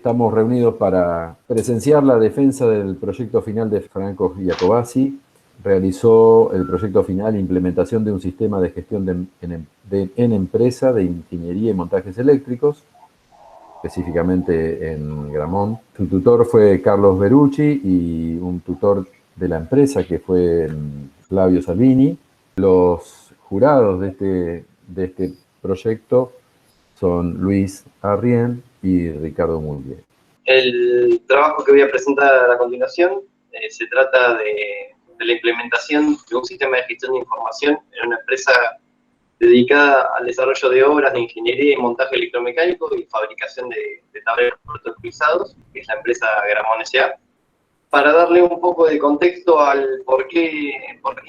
Estamos reunidos para presenciar la defensa del proyecto final de Franco Iacobacci. Realizó el proyecto final implementación de un sistema de gestión en empresa de ingeniería y montajes eléctricos, específicamente en Gramont. Su tutor fue Carlos Berucci y un tutor de la empresa que fue Flavio Salvini. Los jurados de este proyecto son Luis Arrién y Ricardo Mullier. El trabajo que voy a presentar a continuación se trata de la implementación de un sistema de gestión de información en una empresa dedicada al desarrollo de obras de ingeniería y montaje electromecánico y fabricación de tableros protocolizados, que es la empresa Gramont S.A. Para darle un poco de contexto al por qué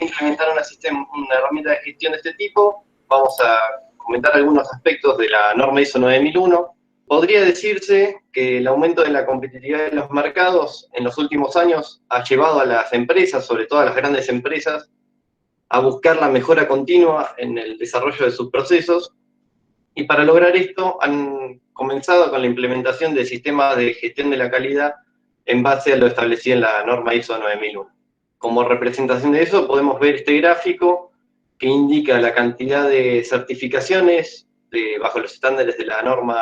implementar una herramienta de gestión de este tipo, vamos a comentar algunos aspectos de la norma ISO 9001. Podría decirse que el aumento de la competitividad de los mercados en los últimos años ha llevado a las empresas, sobre todo a las grandes empresas, a buscar la mejora continua en el desarrollo de sus procesos, y para lograr esto han comenzado con la implementación de sistemas de gestión de la calidad en base a lo establecido en la norma ISO 9001. Como representación de eso podemos ver este gráfico que indica la cantidad de certificaciones bajo los estándares de la norma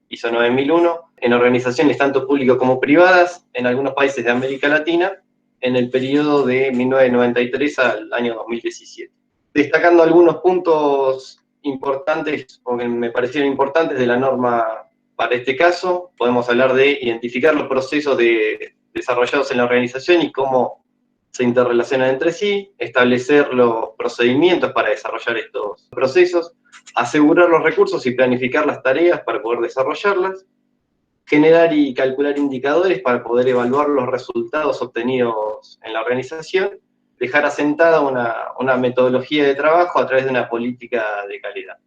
ISO 9001 en organizaciones tanto públicas como privadas en algunos países de América Latina en el periodo de 1993 al año 2017. Destacando algunos puntos importantes, o que me parecieron importantes de la norma para este caso, podemos hablar de identificar los procesos desarrollados en la organización y cómo se interrelacionan entre sí, establecer los procedimientos para desarrollar estos procesos, asegurar los recursos y planificar las tareas para poder desarrollarlas, generar y calcular indicadores para poder evaluar los resultados obtenidos en la organización, dejar asentada una metodología de trabajo a través de una política de calidad.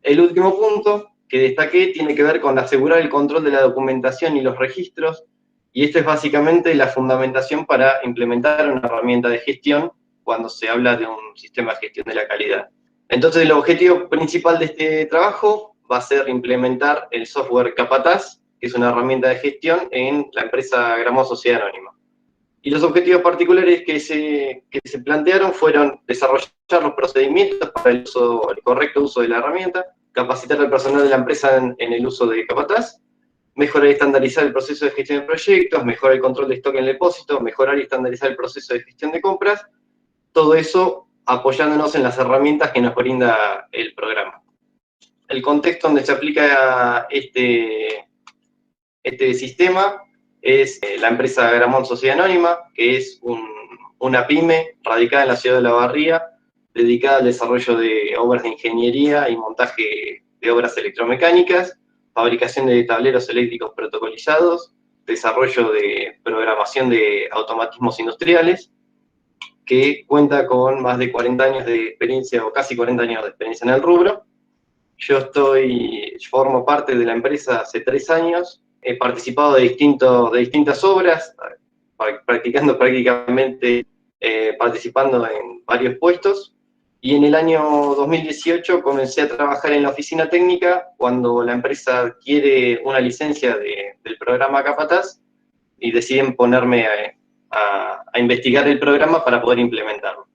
El último punto que destaqué tiene que ver con asegurar el control de la documentación y los registros, y esto es básicamente la fundamentación para implementar una herramienta de gestión cuando se habla de un sistema de gestión de la calidad. Entonces el objetivo principal de este trabajo va a ser implementar el software Capataz, que es una herramienta de gestión en la empresa Gramont Sociedad Anónima. Y los objetivos particulares que se plantearon fueron desarrollar los procedimientos para el correcto uso de la herramienta, capacitar al personal de la empresa en el uso de Capataz, mejorar y estandarizar el proceso de gestión de proyectos, mejorar el control de stock en el depósito, mejorar y estandarizar el proceso de gestión de compras, todo eso apoyándonos en las herramientas que nos brinda el programa. El contexto donde se aplica este sistema es la empresa Gramont Sociedad Anónima, que es una pyme radicada en la ciudad de La Barría, dedicada al desarrollo de obras de ingeniería y montaje de obras electromecánicas, fabricación de tableros eléctricos protocolizados, desarrollo de programación de automatismos industriales, que cuenta con más de 40 años de experiencia, o casi 40 años de experiencia en el rubro. Yo formo parte de la empresa hace 3 años, he participado de distintas obras, practicando prácticamente, participando en varios puestos, y en el año 2018 comencé a trabajar en la oficina técnica cuando la empresa adquiere una licencia del programa Capataz y deciden ponerme a investigar el programa para poder implementarlo.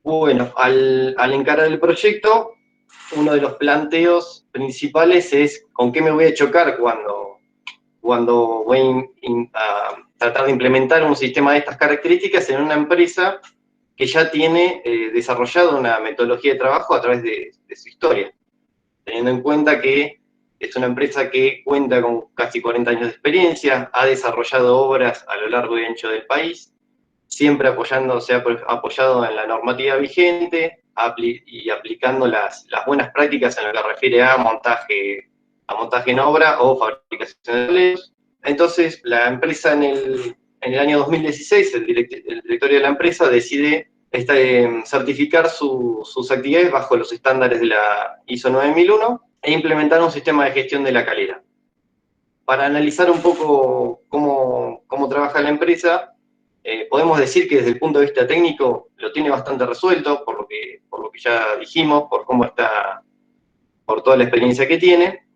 Bueno, al encarar el proyecto, uno de los planteos principales es con qué me voy a chocar cuando voy a tratar de implementar un sistema de estas características en una empresa que ya tiene desarrollado una metodología de trabajo a través de su historia, teniendo en cuenta que es una empresa que cuenta con casi 40 años de experiencia, ha desarrollado obras a lo largo y ancho del país, siempre se ha apoyado en la normativa vigente y aplicando las buenas prácticas en lo que refiere a montaje en obra o fabricación de tableros. Entonces, la empresa en el año 2016, el directorio de la empresa decide certificar sus actividades bajo los estándares de la ISO 9001 e implementar un sistema de gestión de la calidad. Para analizar un poco cómo trabaja la empresa, podemos decir que desde el punto de vista técnico lo tiene bastante resuelto, por lo que ya dijimos, por cómo está, por toda la experiencia que tiene,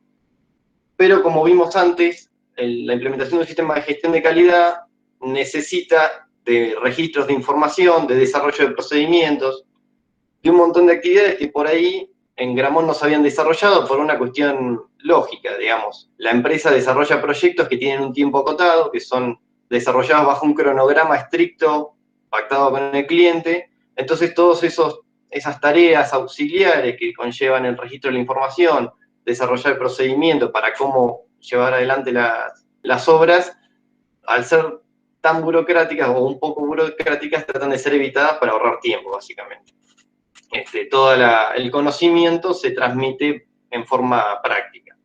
pero como vimos antes, la implementación de un sistema de gestión de calidad necesita de registros de información, de desarrollo de procedimientos, de un montón de actividades que por ahí en Gramont no se habían desarrollado por una cuestión lógica, digamos. La empresa desarrolla proyectos que tienen un tiempo acotado, que son desarrollados bajo un cronograma estricto, pactado con el cliente. Entonces, todas esas tareas auxiliares que conllevan el registro de la información, desarrollar el procedimiento para cómo llevar adelante las obras, al ser tan burocráticas o un poco burocráticas, tratan de ser evitadas para ahorrar tiempo, básicamente. Todo el conocimiento se transmite en forma práctica.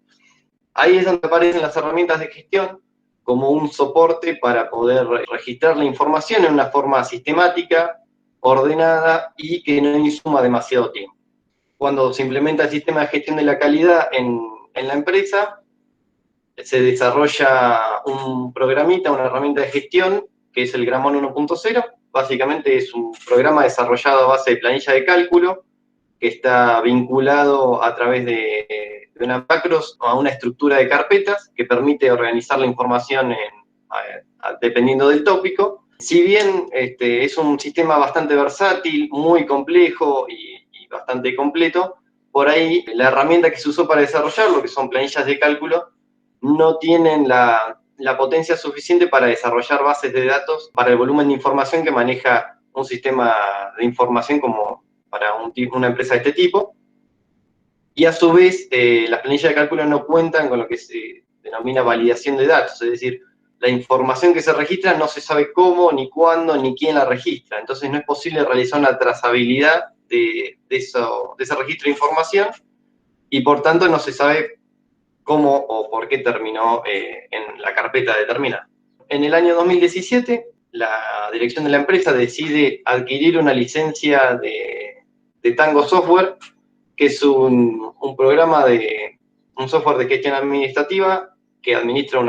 Ahí es donde aparecen las herramientas de gestión como un soporte para poder registrar la información en una forma sistemática, ordenada y que no insuma demasiado tiempo. Cuando se implementa el sistema de gestión de la calidad en la empresa, se desarrolla un programita, una herramienta de gestión, que es el Gramont 1.0. Básicamente es un programa desarrollado a base de planilla de cálculo, que está vinculado a través de una macros a una estructura de carpetas que permite organizar la información dependiendo del tópico. Si bien es un sistema bastante versátil, muy complejo y bastante completo, por ahí la herramienta que se usó para desarrollarlo, que son planillas de cálculo, no tienen la potencia suficiente para desarrollar bases de datos para el volumen de información que maneja un sistema de información como para una empresa de este tipo. Y a su vez, las planillas de cálculo no cuentan con lo que se denomina validación de datos, es decir, la información que se registra no se sabe cómo, ni cuándo, ni quién la registra. Entonces no es posible realizar una trazabilidad de ese registro de información y por tanto no se sabe cómo o por qué terminó en la carpeta determinada. En el año 2017, la dirección de la empresa decide adquirir una licencia de Tango Software, que es un software de gestión administrativa que administra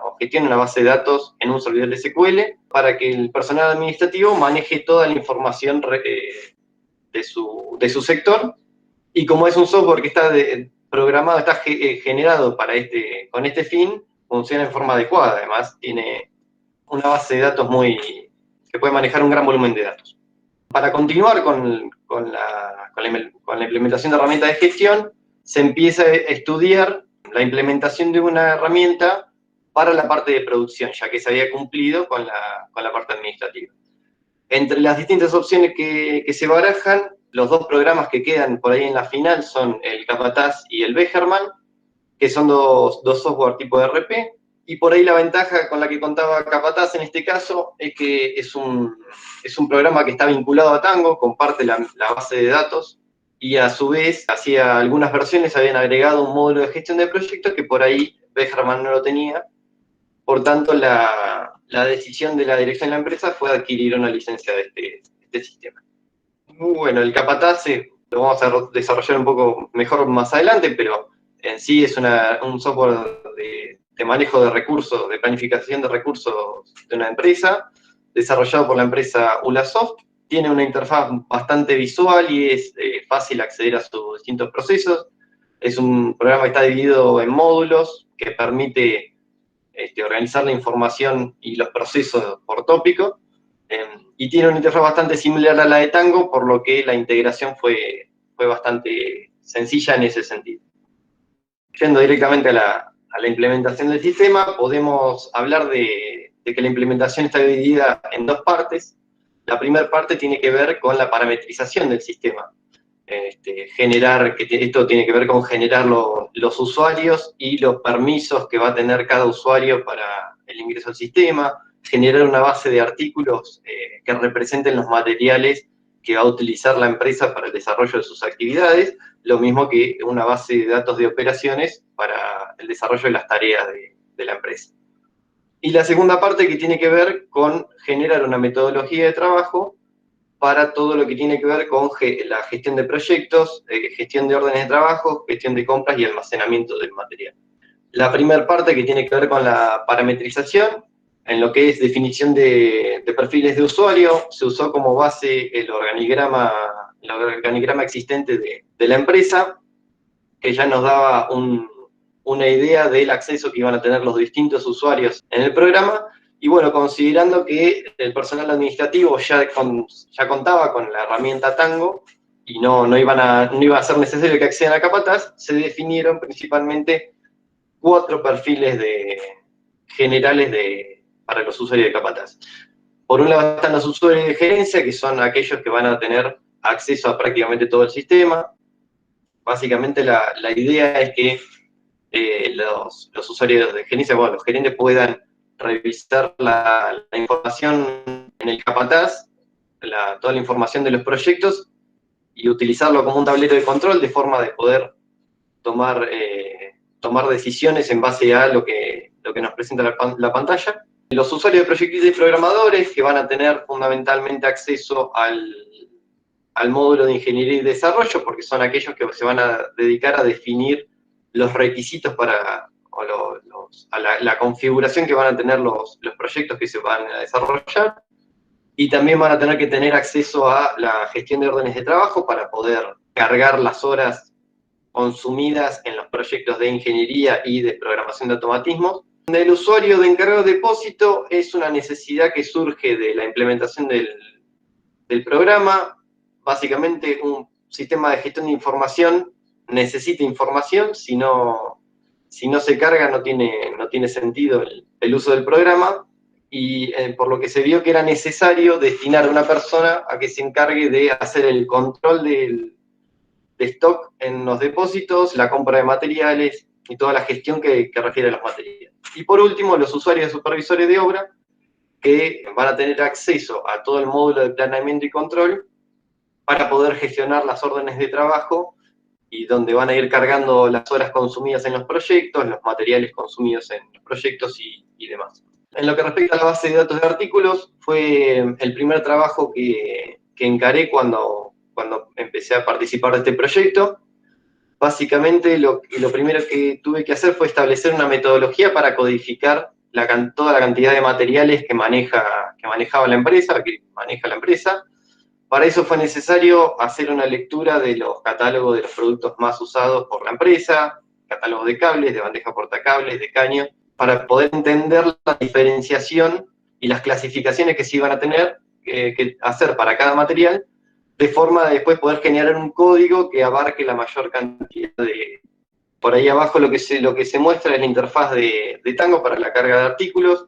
o gestiona una base de datos en un servidor de SQL para que el personal administrativo maneje toda la información de su sector. Y como es un software que está programado, está generado con este fin, funciona en forma adecuada. Además, tiene una base de datos que puede manejar un gran volumen de datos. Para continuar con la implementación de herramientas de gestión, se empieza a estudiar la implementación de una herramienta para la parte de producción, ya que se había cumplido con la parte administrativa. Entre las distintas opciones que se barajan, los dos programas que quedan por ahí en la final son el Capataz y el Begerman, que son dos software tipo ERP, y por ahí la ventaja con la que contaba Capataz en este caso es que es un programa que está vinculado a Tango, comparte la base de datos, y a su vez, hacía algunas versiones habían agregado un módulo de gestión de proyectos que por ahí Begerman no lo tenía. Por tanto, la decisión de la dirección de la empresa fue adquirir una licencia de este sistema. Bueno, el Capataz lo vamos a desarrollar un poco mejor más adelante, pero en sí es un software de manejo de recursos, de planificación de recursos de una empresa, desarrollado por la empresa Ulasoft. Tiene una interfaz bastante visual y es fácil acceder a sus distintos procesos. Es un programa que está dividido en módulos que permite organizar la información y los procesos por tópico, y tiene una interfaz bastante similar a la de Tango, por lo que la integración fue bastante sencilla en ese sentido. Yendo directamente a la implementación del sistema, podemos hablar de que la implementación está dividida en dos partes. La primera parte tiene que ver con la parametrización del sistema. Esto tiene que ver con generar los usuarios y los permisos que va a tener cada usuario para el ingreso al sistema, generar una base de artículos que representen los materiales que va a utilizar la empresa para el desarrollo de sus actividades, lo mismo que una base de datos de operaciones para el desarrollo de las tareas de la empresa. Y la segunda parte que tiene que ver con generar una metodología de trabajo para todo lo que tiene que ver con la gestión de proyectos, gestión de órdenes de trabajo, gestión de compras y almacenamiento del material. La primera parte que tiene que ver con la parametrización, en lo que es definición de perfiles de usuario, se usó como base el organigrama existente de la empresa, que ya nos daba un una idea del acceso que iban a tener los distintos usuarios en el programa. Y bueno, considerando que el personal administrativo ya contaba con la herramienta Tango y no iba a ser necesario que accedan a Capataz, se definieron principalmente 4 perfiles generales para los usuarios de Capataz. Por un lado están los usuarios de gerencia, que son aquellos que van a tener acceso a prácticamente todo el sistema. Básicamente la idea es que los usuarios de gerencia, bueno, los gerentes puedan revisar la información en el Capataz, toda la información de los proyectos y utilizarlo como un tablero de control de forma de poder tomar decisiones en base a lo que nos presenta la pantalla. Los usuarios de proyectistas y programadores que van a tener fundamentalmente acceso al módulo de ingeniería y desarrollo, porque son aquellos que se van a dedicar a definir los requisitos la configuración que van a tener los proyectos que se van a desarrollar, y también van a tener que tener acceso a la gestión de órdenes de trabajo para poder cargar las horas consumidas en los proyectos de ingeniería y de programación de automatismos. El usuario de encargado de depósito es una necesidad que surge de la implementación del programa. Básicamente, un sistema de gestión de información necesita información, si no se carga no tiene sentido el uso del programa, y por lo que se vio que era necesario destinar a una persona a que se encargue de hacer el control de stock en los depósitos, la compra de materiales y toda la gestión que refiere a los materiales. Y por último, los usuarios de supervisores de obra, que van a tener acceso a todo el módulo de planeamiento y control para poder gestionar las órdenes de trabajo y donde van a ir cargando las horas consumidas en los proyectos, los materiales consumidos en los proyectos y demás. En lo que respecta a la base de datos de artículos, fue el primer trabajo que encaré cuando empecé a participar de este proyecto. Básicamente lo primero que tuve que hacer fue establecer una metodología para codificar toda la cantidad de materiales que manejaba la empresa, que maneja la empresa. Para eso fue necesario hacer una lectura de los catálogos de los productos más usados por la empresa, catálogos de cables, de bandeja portacables, de caño, para poder entender la diferenciación y las clasificaciones que se iban a tener que hacer para cada material, de forma de después poder generar un código que abarque la mayor cantidad de... Por ahí abajo lo que se muestra es la interfaz de Tango para la carga de artículos,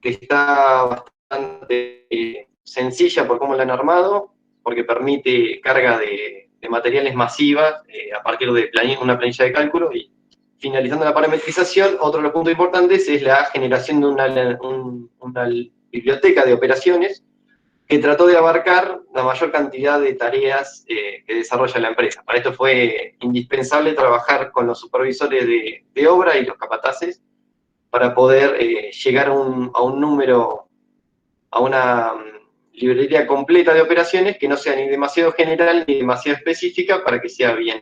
que está bastante sencilla por cómo la han armado, porque permite carga de materiales masivas a partir de una planilla de cálculo. Y finalizando la parametrización, otro de los puntos importantes es la generación de una biblioteca de operaciones que trató de abarcar la mayor cantidad de tareas que desarrolla la empresa. Para esto fue indispensable trabajar con los supervisores de obra y los capataces para poder llegar a un número, a una librería completa de operaciones que no sea ni demasiado general ni demasiado específica para que sea bien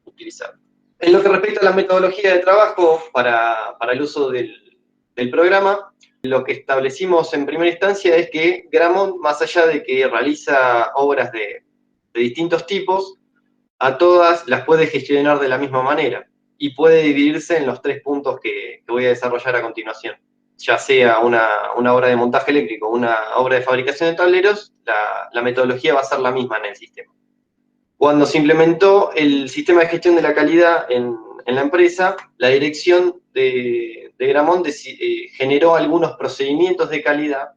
utilizable. En lo que respecta a la metodología de trabajo para el uso del programa, lo que establecimos en primera instancia es que Gramont, más allá de que realiza obras de distintos tipos, a todas las puede gestionar de la misma manera y puede dividirse en los 3 puntos que voy a desarrollar a continuación. Ya sea una obra de montaje eléctrico o una obra de fabricación de tableros, la metodología va a ser la misma en el sistema. Cuando se implementó el sistema de gestión de la calidad en la empresa, la dirección de Gramont generó algunos procedimientos de calidad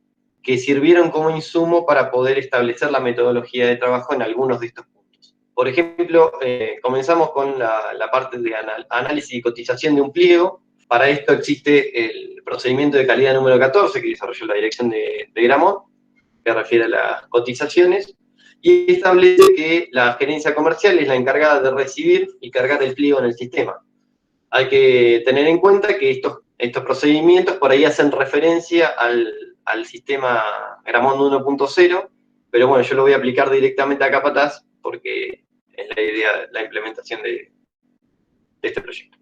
que sirvieron como insumo para poder establecer la metodología de trabajo en algunos de estos puntos. Por ejemplo, comenzamos con la parte de análisis y cotización de un pliego. Para esto existe el procedimiento de calidad número 14 que desarrolló la dirección de Gramont, que refiere a las cotizaciones, y establece que la gerencia comercial es la encargada de recibir y cargar el pliego en el sistema. Hay que tener en cuenta que estos procedimientos por ahí hacen referencia al sistema Gramont 1.0, pero bueno, yo lo voy a aplicar directamente a Capataz porque es la idea, la implementación de este proyecto.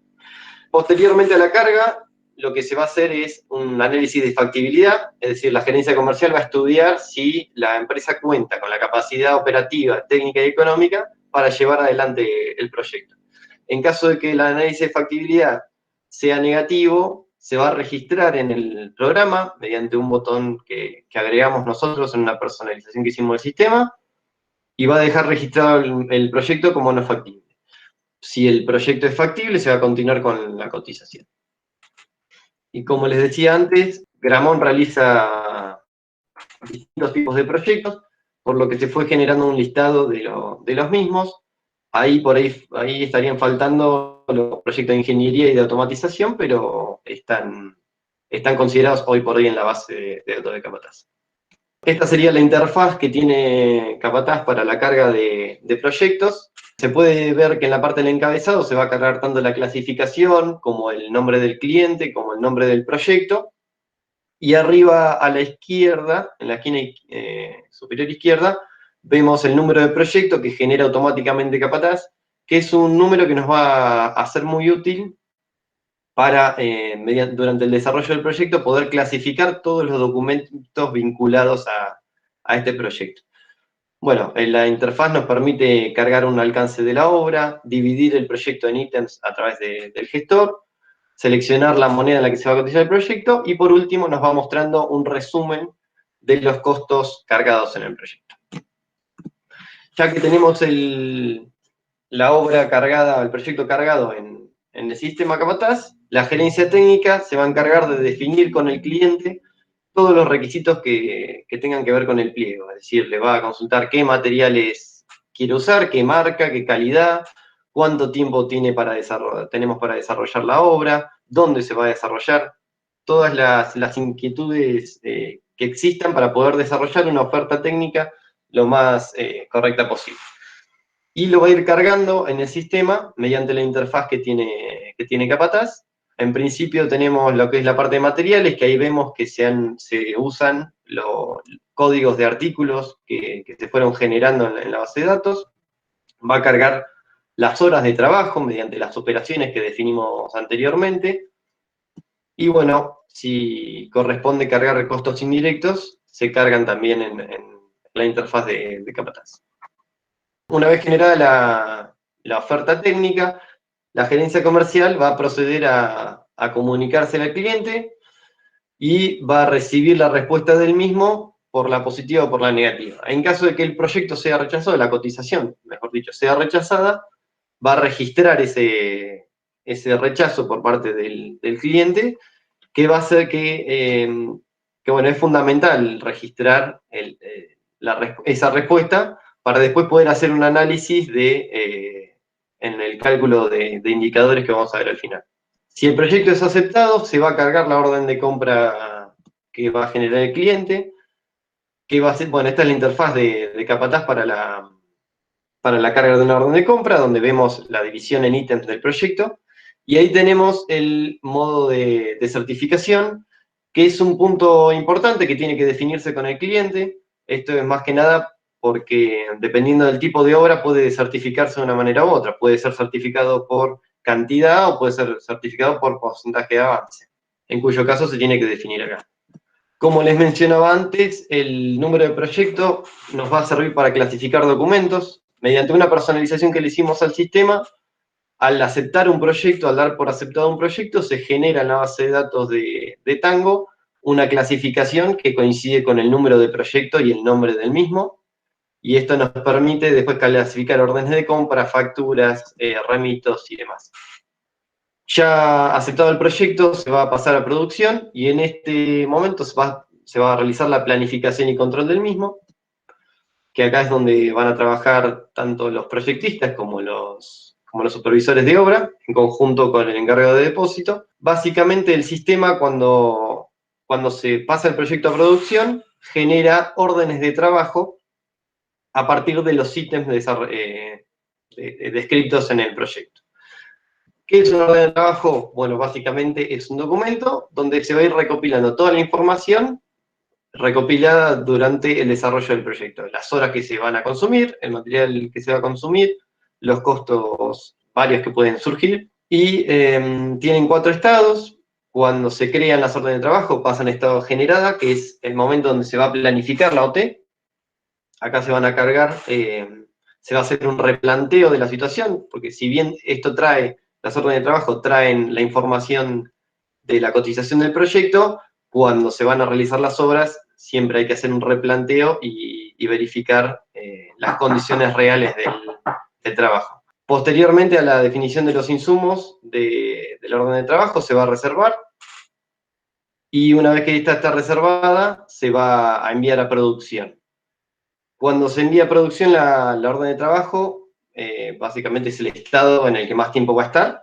Posteriormente a la carga, lo que se va a hacer es un análisis de factibilidad, es decir, la gerencia comercial va a estudiar si la empresa cuenta con la capacidad operativa, técnica y económica para llevar adelante el proyecto. En caso de que el análisis de factibilidad sea negativo, se va a registrar en el programa mediante un botón que agregamos nosotros en una personalización que hicimos del sistema, y va a dejar registrado el proyecto como no factible. Si el proyecto es factible, se va a continuar con la cotización. Y como les decía antes, Gramón realiza distintos tipos de proyectos, por lo que se fue generando un listado de los mismos. Ahí estarían faltando los proyectos de ingeniería y de automatización, pero están considerados hoy por hoy en la base de datos de Capataz. Esta sería la interfaz que tiene Capataz para la carga de proyectos. Se puede ver que en la parte del encabezado se va a cargar tanto la clasificación como el nombre del cliente, como el nombre del proyecto. Y arriba a la izquierda, en la esquina superior izquierda, vemos el número de proyecto que genera automáticamente Capataz, que es un número que nos va a ser muy útil para, durante el desarrollo del proyecto, poder clasificar todos los documentos vinculados a este proyecto. Bueno, la interfaz nos permite cargar un alcance de la obra, dividir el proyecto en ítems a través del gestor, seleccionar la moneda en la que se va a cotizar el proyecto, y por último nos va mostrando un resumen de los costos cargados en el proyecto. Ya que tenemos la obra cargada, el proyecto cargado en el sistema Capataz, la gerencia técnica se va a encargar de definir con el cliente todos los requisitos que tengan que ver con el pliego. Es decir, le va a consultar qué materiales quiere usar, qué marca, qué calidad, cuánto tiempo tenemos para desarrollar la obra, dónde se va a desarrollar, todas las inquietudes que existan para poder desarrollar una oferta técnica lo más correcta posible. Y lo va a ir cargando en el sistema mediante la interfaz que tiene Capataz. En principio tenemos lo que es la parte de materiales, que ahí vemos que se usan los códigos de artículos que se fueron generando en la base de datos. Va a cargar las horas de trabajo mediante las operaciones que definimos anteriormente. Y bueno, si corresponde cargar costos indirectos, se cargan también en la interfaz de Capataz. Una vez generada la oferta técnica, la gerencia comercial va a proceder a comunicarse al cliente y va a recibir la respuesta del mismo por la positiva o por la negativa. En caso de que el proyecto sea rechazado, la cotización, mejor dicho, sea rechazada, va a registrar ese rechazo por parte del cliente, que va a hacer que bueno, es fundamental registrar esa respuesta para después poder hacer un análisis en el cálculo de indicadores que vamos a ver al final. Si el proyecto es aceptado, se va a cargar la orden de compra que va a generar el cliente, que va a ser, bueno, esta es la interfaz de Capataz para la carga de una orden de compra, donde vemos la división en ítems del proyecto, y ahí tenemos el modo de certificación, que es un punto importante que tiene que definirse con el cliente. Esto es más que nada porque dependiendo del tipo de obra puede certificarse de una manera u otra. Puede ser certificado por cantidad o puede ser certificado por porcentaje de avance, en cuyo caso se tiene que definir acá. Como les mencionaba antes, el número de proyecto nos va a servir para clasificar documentos. Mediante una personalización que le hicimos al sistema, al aceptar un proyecto, al dar por aceptado un proyecto, se genera en la base de datos de Tango una clasificación que coincide con el número de proyecto y el nombre del mismo, y esto nos permite después clasificar órdenes de compra, facturas, remitos y demás. Ya aceptado el proyecto, se va a pasar a producción, y en este momento se va a realizar la planificación y control del mismo, que acá es donde van a trabajar tanto los proyectistas como los supervisores de obra, en conjunto con el encargado de depósito. Básicamente el sistema, cuando se pasa el proyecto a producción, genera órdenes de trabajo a partir de los ítems descritos en el proyecto. ¿Qué es una orden de trabajo? Bueno, básicamente es un documento donde se va a ir recopilando toda la información recopilada durante el desarrollo del proyecto. Las horas que se van a consumir, el material que se va a consumir, los costos varios que pueden surgir, y tienen 4 estados. Cuando se crean las órdenes de trabajo, pasan a estado generada, que es el momento donde se va a planificar la OT. Acá se van a cargar, se va a hacer un replanteo de la situación, porque si bien esto trae las órdenes de trabajo traen la información de la cotización del proyecto. Cuando se van a realizar las obras, siempre hay que hacer un replanteo y verificar las condiciones reales del trabajo. Posteriormente a la definición de los insumos de la orden de trabajo, se va a reservar, y una vez que esta está reservada, se va a enviar a producción. Cuando se envía a producción la orden de trabajo, básicamente es el estado en el que más tiempo va a estar,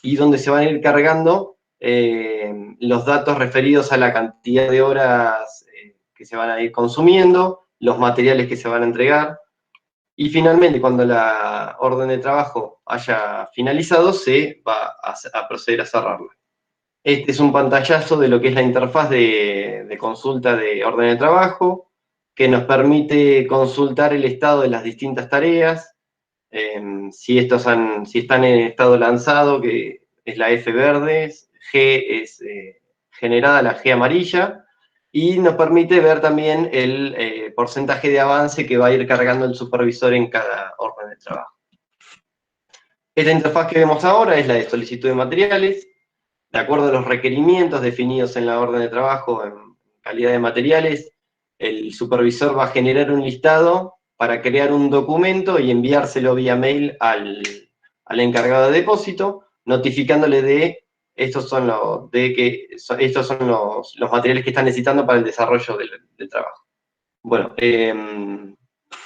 y donde se van a ir cargando los datos referidos a la cantidad de horas que se van a ir consumiendo, los materiales que se van a entregar, y finalmente, cuando la orden de trabajo haya finalizado, se va a proceder a cerrarla. Este es un pantallazo de lo que es la interfaz de consulta de orden de trabajo, que nos permite consultar el estado de las distintas tareas, si están en estado lanzado, que es la F verde, G es generada, la G amarilla, y nos permite ver también el porcentaje de avance que va a ir cargando el supervisor en cada orden de trabajo. Esta interfaz que vemos ahora es la de solicitud de materiales. De acuerdo a los requerimientos definidos en la orden de trabajo en calidad de materiales, el supervisor va a generar un listado para crear un documento y enviárselo vía mail al encargado de depósito, notificándole de estos son los materiales que están necesitando para el desarrollo del trabajo. Bueno,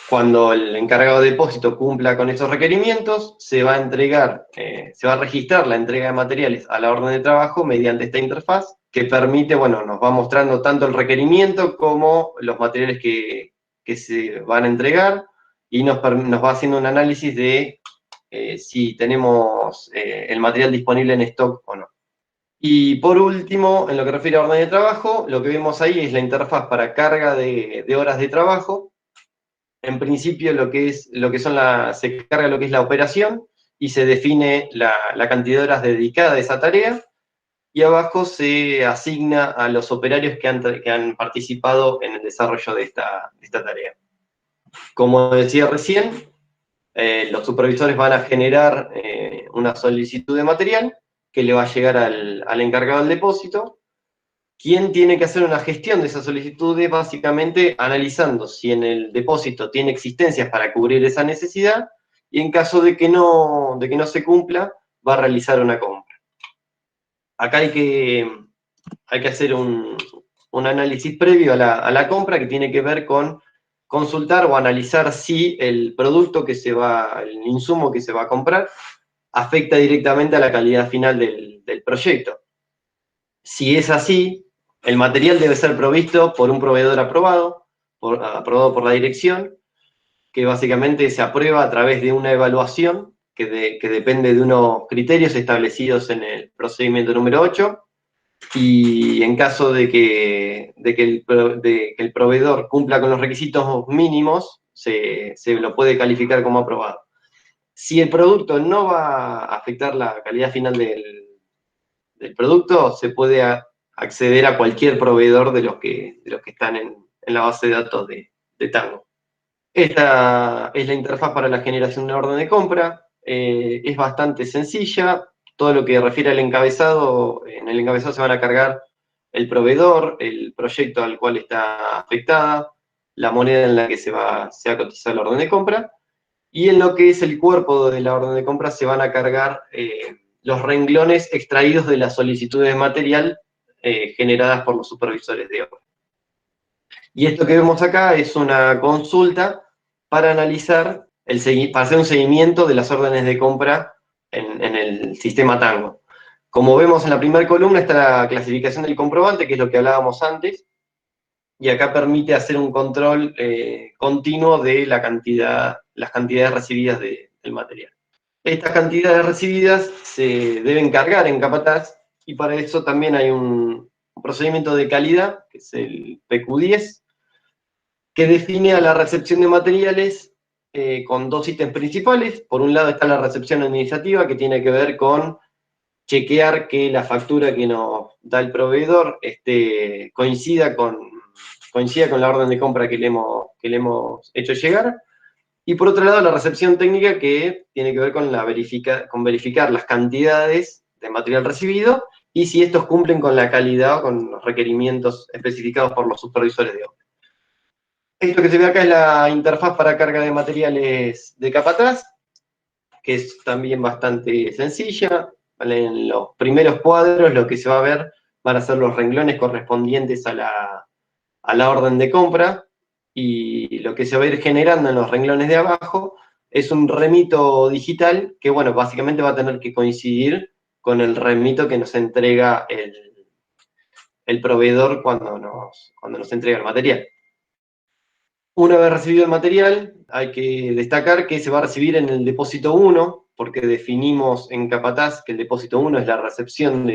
cuando el encargado de depósito cumpla con esos requerimientos, se va a registrar la entrega de materiales a la orden de trabajo mediante esta interfaz, que permite, bueno, nos va mostrando tanto el requerimiento como los materiales que se van a entregar, y nos va haciendo un análisis de si tenemos el material disponible en stock o no. Y por último, en lo que refiere a orden de trabajo, lo que vemos ahí es la interfaz para carga de horas de trabajo. En principio se carga lo que es la operación y se define la cantidad de horas dedicadas a esa tarea, y abajo se asigna a los operarios que han participado en el desarrollo de esta tarea. Como decía recién, los supervisores van a generar una solicitud de material que le va a llegar al encargado del depósito, quien tiene que hacer una gestión de esas solicitudes, básicamente analizando si en el depósito tiene existencias para cubrir esa necesidad, y en caso de que no se cumpla, va a realizar una compra. Acá hay que hacer un análisis previo a la compra, que tiene que ver con consultar o analizar si el producto el insumo que se va a comprar, afecta directamente a la calidad final del proyecto. Si es así, el material debe ser provisto por un proveedor aprobado por la dirección, que básicamente se aprueba a través de una evaluación que depende de unos criterios establecidos en el procedimiento número 8, y en caso de que el proveedor cumpla con los requisitos mínimos, se lo puede calificar como aprobado. Si el producto no va a afectar la calidad final del producto, se puede acceder a cualquier proveedor de los que están en la base de datos de Tango. Esta es la interfaz para la generación de una orden de compra. Es bastante sencilla. Todo lo que refiere al encabezado, en el encabezado se van a cargar el proveedor, el proyecto al cual está afectada, la moneda en la que se va a cotizar la orden de compra, y en lo que es el cuerpo de la orden de compra se van a cargar los renglones extraídos de las solicitudes de material generadas por los supervisores de obra. Y esto que vemos acá es una consulta para analizar, para hacer un seguimiento de las órdenes de compra en el sistema Tango. Como vemos en la primera columna está la clasificación del comprobante, que es lo que hablábamos antes, y acá permite hacer un control continuo de las cantidades recibidas del material. Estas cantidades recibidas se deben cargar en Capataz, y para eso también hay un procedimiento de calidad, que es el PQ10, que define a la recepción de materiales con dos ítems principales. Por un lado está la recepción administrativa, que tiene que ver con chequear que la factura que nos da el proveedor coincida con la orden de compra que le hemos hecho llegar. Y por otro lado, la recepción técnica, que tiene que ver con verificar las cantidades de material recibido y si estos cumplen con la calidad o con los requerimientos especificados por los supervisores de obra. Esto que se ve acá es la interfaz para carga de materiales de Capataz, que es también bastante sencilla. ¿Vale? En los primeros cuadros lo que se va a ver van a ser los renglones correspondientes a la orden de compra, y lo que se va a ir generando en los renglones de abajo es un remito digital que, bueno, básicamente va a tener que coincidir con el remito que nos entrega el proveedor cuando nos entrega el material. Una vez recibido el material, hay que destacar que se va a recibir en el depósito 1, porque definimos en Capataz que el depósito 1 es la recepción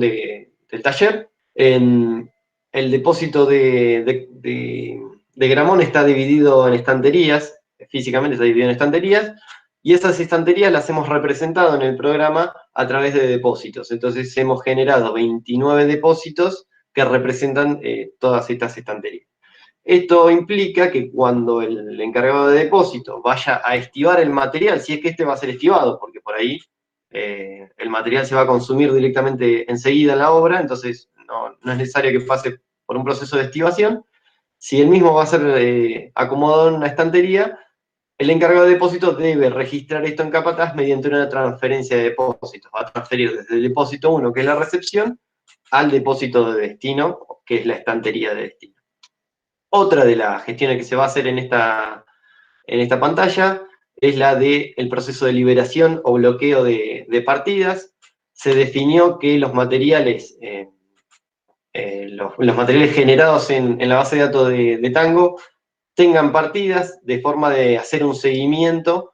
del taller. El depósito de Gramón está dividido en estanterías, físicamente está dividido en estanterías, y esas estanterías las hemos representado en el programa a través de depósitos. Entonces hemos generado 29 depósitos que representan todas estas estanterías. Esto implica que cuando el encargado de depósito vaya a estibar el material, si es que este va a ser estibado, porque por ahí el material se va a consumir directamente enseguida en la obra, entonces no es necesario que pase por un proceso de estibación. Si el mismo va a ser acomodado en una estantería, el encargado de depósito debe registrar esto en Capataz mediante una transferencia de depósitos. Va a transferir desde el depósito 1, que es la recepción, al depósito de destino, que es la estantería de destino. Otra de las gestiones que se va a hacer en esta pantalla es la del proceso de liberación o bloqueo de partidas. Se definió que los materiales, los materiales generados en la base de datos de Tango tengan partidas de forma de hacer un seguimiento,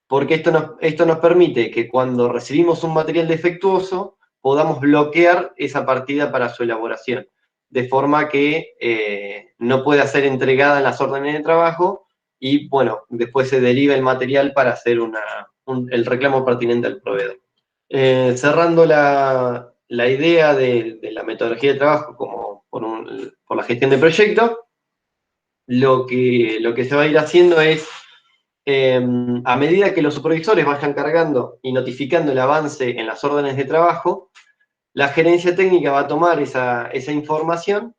porque esto nos permite que cuando recibimos un material defectuoso podamos bloquear esa partida para su elaboración, de forma que no pueda ser entregada en las órdenes de trabajo y, bueno, después se deriva el material para hacer el reclamo pertinente al proveedor. Cerrando la idea de la metodología de trabajo como por la gestión de proyecto, lo que se va a ir haciendo es, a medida que los supervisores vayan cargando y notificando el avance en las órdenes de trabajo, la gerencia técnica va a tomar esa información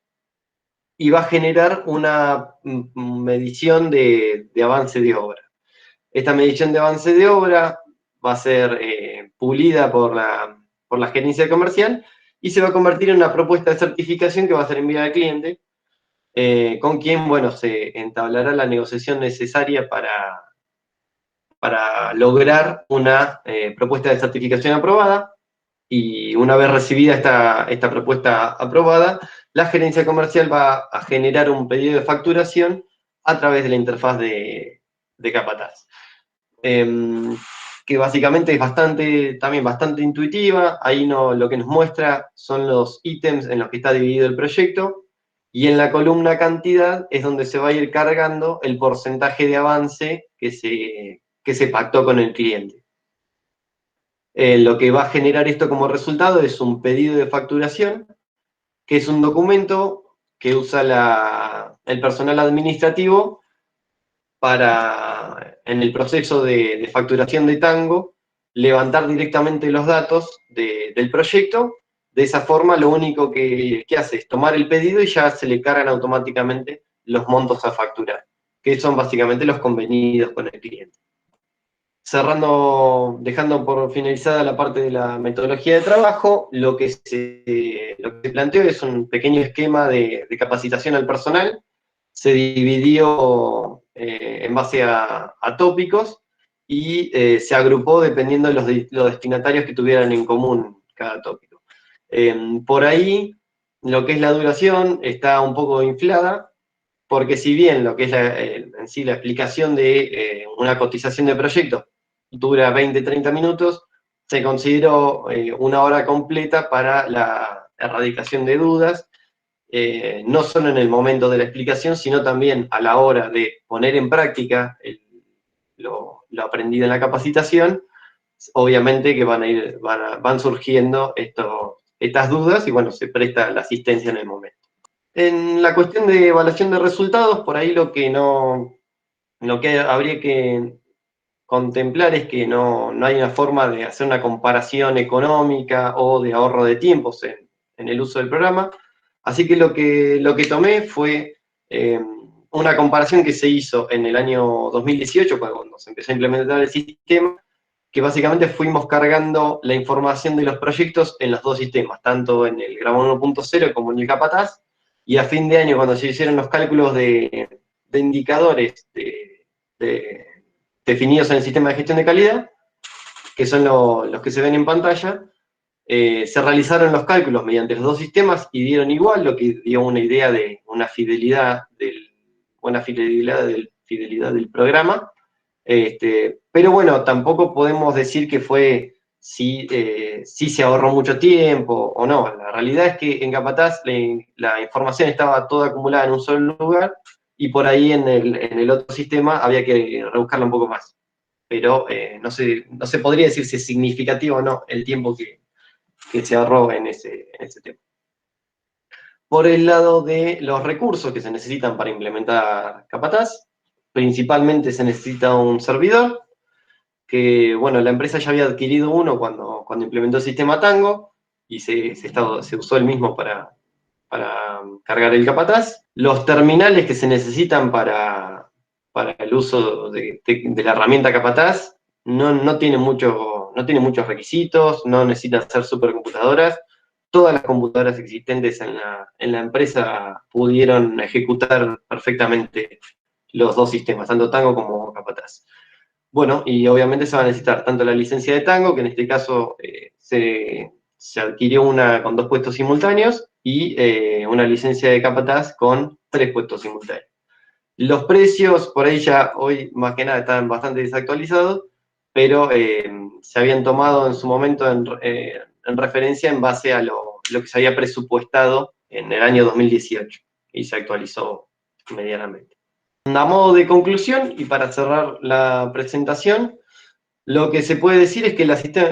y va a generar una medición de avance de obra. Esta medición de avance de obra va a ser pulida por la gerencia comercial y se va a convertir en una propuesta de certificación que va a ser enviada al cliente, con quien, bueno, se entablará la negociación necesaria para lograr una propuesta de certificación aprobada. Y una vez recibida esta propuesta aprobada, la gerencia comercial va a generar un pedido de facturación a través de la interfaz de Capataz. Que básicamente es también bastante intuitiva. Ahí lo que nos muestra son los ítems en los que está dividido el proyecto, y en la columna cantidad es donde se va a ir cargando el porcentaje de avance que se pactó con el cliente. Lo que va a generar esto como resultado es un pedido de facturación, que es un documento que usa el personal administrativo para, en el proceso de facturación de Tango, levantar directamente los datos del proyecto. De esa forma, lo único que hace es tomar el pedido y ya se le cargan automáticamente los montos a facturar, que son básicamente los convenidos con el cliente. Cerrando, dejando por finalizada la parte de la metodología de trabajo, lo que se planteó es un pequeño esquema de capacitación al personal. Se dividió en base a tópicos y se agrupó dependiendo de los destinatarios que tuvieran en común cada tópico. Por ahí, lo que es la duración está un poco inflada, porque si bien lo que es en sí la explicación de una cotización de proyecto dura 20-30 minutos, se consideró una hora completa para la erradicación de dudas, no solo en el momento de la explicación, sino también a la hora de poner en práctica lo aprendido en la capacitación. Obviamente que van surgiendo estas dudas y, bueno, se presta la asistencia en el momento. En la cuestión de evaluación de resultados, por ahí lo que no lo que habría que contemplar es que no hay una forma de hacer una comparación económica o de ahorro de tiempos en el uso del programa. Así que lo que tomé fue una comparación que se hizo en el año 2018, cuando se empezó a implementar el sistema, que básicamente fuimos cargando la información de los proyectos en los dos sistemas, tanto en el Gramo 1.0 como en el Capataz, y a fin de año, cuando se hicieron los cálculos de indicadores definidos en el sistema de gestión de calidad, que son los que se ven en pantalla, se realizaron los cálculos mediante los dos sistemas y dieron igual, lo que dio una idea de una buena fidelidad del programa. Pero bueno, tampoco podemos decir que fue si se ahorró mucho tiempo o no. La realidad es que en Capataz la información estaba toda acumulada en un solo lugar y por ahí en el otro sistema había que rebuscarla un poco más. Pero no se podría decir si es significativo o no el tiempo que se ahorró en ese tema. Por el lado de los recursos que se necesitan para implementar Capataz, principalmente se necesita un servidor, que bueno, la empresa ya había adquirido uno cuando implementó el sistema Tango, y se usó el mismo para cargar el Capataz. Los terminales que se necesitan para el uso de la herramienta Capataz no tienen muchos requisitos, no necesitan ser supercomputadoras. Todas las computadoras existentes en la empresa pudieron ejecutar perfectamente los dos sistemas, tanto Tango como Capataz. Bueno, y obviamente se va a necesitar tanto la licencia de Tango, que en este caso se adquirió una con 2 puestos simultáneos, y una licencia de Capataz con 3 puestos simultáneos. Los precios, por ahí ya hoy más que nada están bastante desactualizados, pero se habían tomado en su momento en referencia en base a lo que se había presupuestado en el año 2018, y se actualizó medianamente. A modo de conclusión, y para cerrar la presentación, lo que se puede decir es que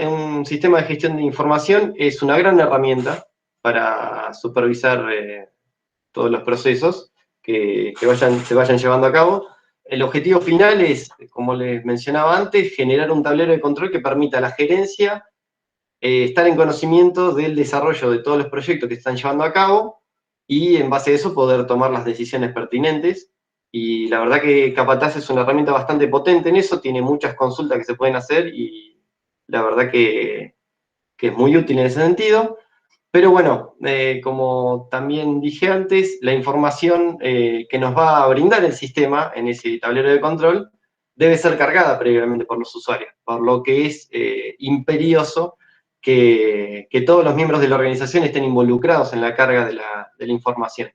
un sistema de gestión de información es una gran herramienta para supervisar todos los procesos que se vayan llevando a cabo. El objetivo final es, como les mencionaba antes, generar un tablero de control que permita a la gerencia estar en conocimiento del desarrollo de todos los proyectos que se están llevando a cabo, y en base a eso poder tomar las decisiones pertinentes. Y la verdad que Capataz es una herramienta bastante potente en eso, tiene muchas consultas que se pueden hacer, y la verdad que es muy útil en ese sentido. Pero bueno, como también dije antes, la información que nos va a brindar el sistema en ese tablero de control debe ser cargada previamente por los usuarios, por lo que es imperioso que todos los miembros de la organización estén involucrados en la carga de la información.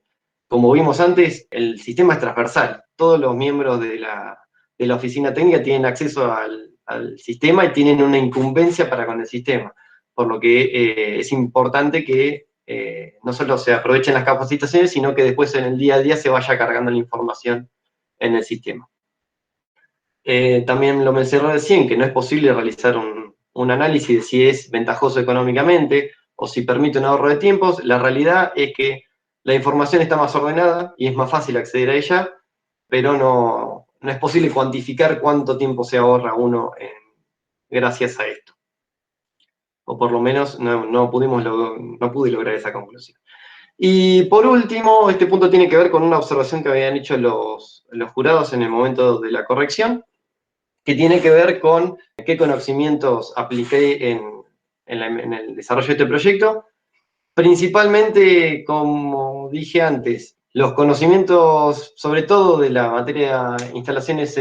Como vimos antes, el sistema es transversal. Todos los miembros de la oficina técnica tienen acceso al sistema y tienen una incumbencia para con el sistema, por lo que es importante que no solo se aprovechen las capacitaciones, sino que después en el día a día se vaya cargando la información en el sistema. También lo mencioné recién, que no es posible realizar un análisis de si es ventajoso económicamente o si permite un ahorro de tiempos. La realidad es que la información está más ordenada y es más fácil acceder a ella, pero no es posible cuantificar cuánto tiempo se ahorra uno gracias a esto. O por lo menos no pude lograr esa conclusión. Y por último, este punto tiene que ver con una observación que habían hecho los jurados en el momento de la corrección, que tiene que ver con qué conocimientos apliqué en el desarrollo de este proyecto. Principalmente, como dije antes, los conocimientos, sobre todo de la materia instalaciones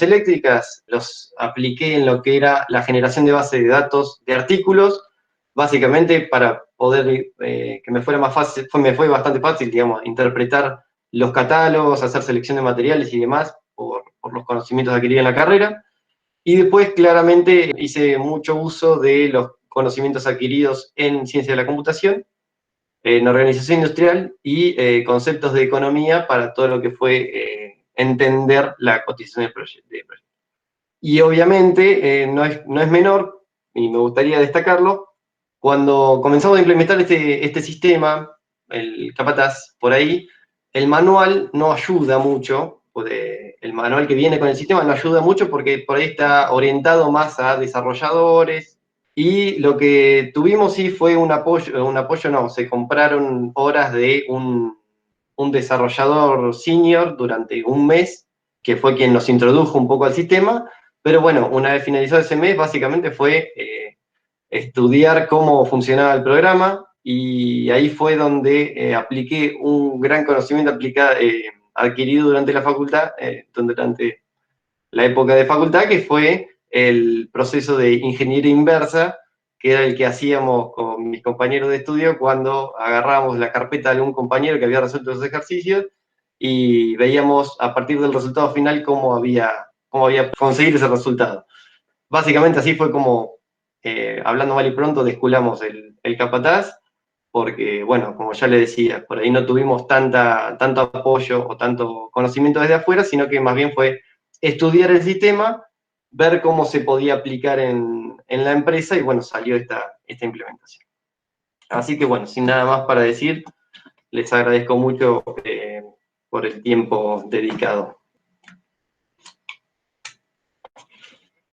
eléctricas, los apliqué en lo que era la generación de base de datos de artículos, básicamente para poder que me fuera más fácil, me fue bastante fácil, digamos, interpretar los catálogos, hacer selección de materiales y demás por los conocimientos adquiridos en la carrera. Y después, claramente, hice mucho uso de los conocimientos adquiridos en ciencia de la computación, en organización industrial y conceptos de economía para todo lo que fue entender la cotización del proyecto. Y obviamente no es menor, y me gustaría destacarlo, cuando comenzamos a implementar este sistema, el Capataz, por ahí, el manual no ayuda mucho, el manual que viene con el sistema no ayuda mucho porque por ahí está orientado más a desarrolladores. Y lo que tuvimos sí fue un apoyo no, se compraron horas de un desarrollador senior durante un mes, que fue quien nos introdujo un poco al sistema, pero bueno, una vez finalizado ese mes, básicamente fue estudiar cómo funcionaba el programa, y ahí fue donde apliqué un gran conocimiento adquirido durante la facultad, durante la época de facultad, que fue el proceso de ingeniería inversa, que era el que hacíamos con mis compañeros de estudio cuando agarrábamos la carpeta de algún compañero que había resuelto los ejercicios y veíamos a partir del resultado final cómo había conseguido ese resultado. Básicamente así fue como, hablando mal y pronto, desculamos el capataz, porque, bueno, como ya le decía, por ahí no tuvimos tanto apoyo o tanto conocimiento desde afuera, sino que más bien fue estudiar el sistema, ver cómo se podía aplicar en la empresa, y bueno, salió esta implementación. Así que bueno, sin nada más para decir, les agradezco mucho por el tiempo dedicado.